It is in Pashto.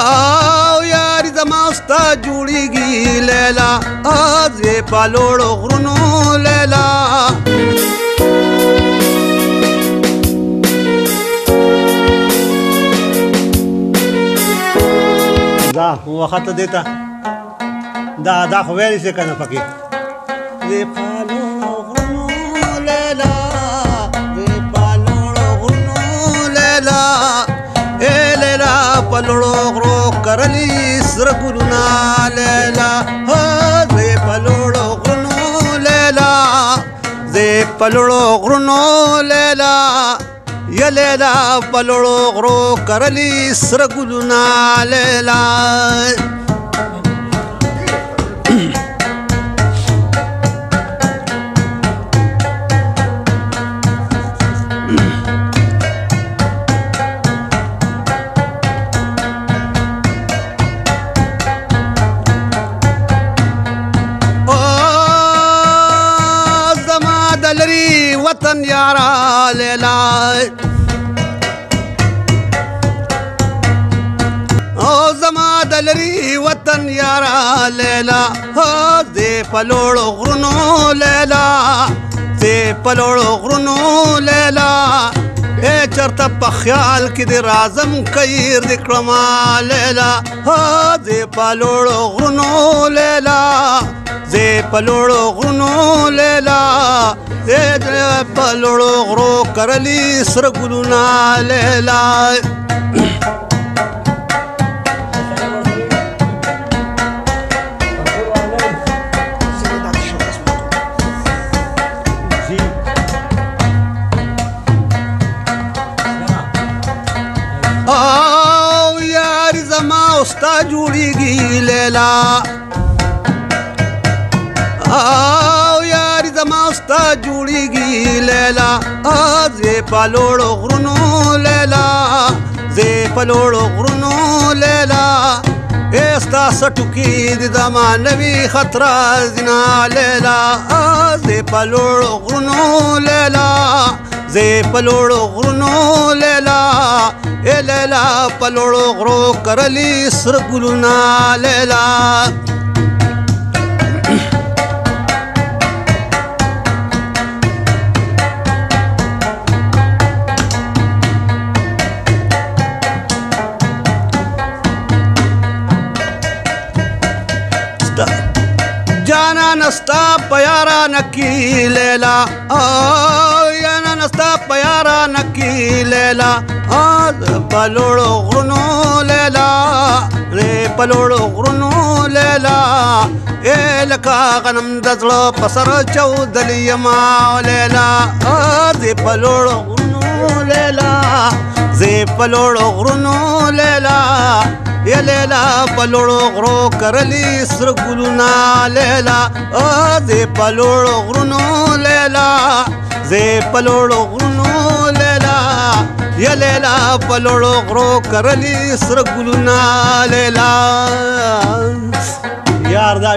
او یاري زما ستا جوړیږي لیلا زه په لوړو غرونو لیلا دا وخت دیتا دا خو ویلی څه کنه پکې زه په لوړو غرونو لیلا زه په لوړو غرونو لیلا اے لیلا په لوړو غرو کرلی سره ګلونه لیلا زه په لوړو غرونو لیلا زه په لوړو غرونو لیلا یا لیلا په لوړو غرو کرلی سره ګلونه لیلا وطن یارا لیلا او زما دلری وطن یارا لیلا زه په لوړو غرونو لیلا زه په لوړو غرونو لیلا اے چرته په خیال کې د رازم کیر د کړما لیلا زه په لوړو غرونو لیلا زه په لوړو غرونو لیلا زه په لوړو غرو کرلی سره ګلونه لیلا او یاري زما ستا جوړیږي لیلا او یاري زما ستا جوړیږي لیلا زه په لوړو غرونو لیلا زه په لوړو غرونو لیلا ستا سټوکي د زمانوي خطر زنا لیلا زه په لوړو غرونو لیلا زه په لوړو غرونو لیلا اے لیلا په لوړو غرو کرلی سره ګلونه لیلا جانا نستا پیارا نکی لیلا جانا نستا پیارا نکی لیلا په لوړو غرونو لیلا زه په لوړو غرونو لیلا اے لکه غنم د زړه په سر چودلی یما لیلا زه په لوړو غرونو لیلا زه په لوړو غرونو لیلا یا لیلا په لوړو غرو کرلی سره ګلونه لیلا زه په لوړو غرونو لیلا زه په لوړو غرونو لیلا یا لیلا په لوړو غرو کرلی سره ګلونه لیلا یار دا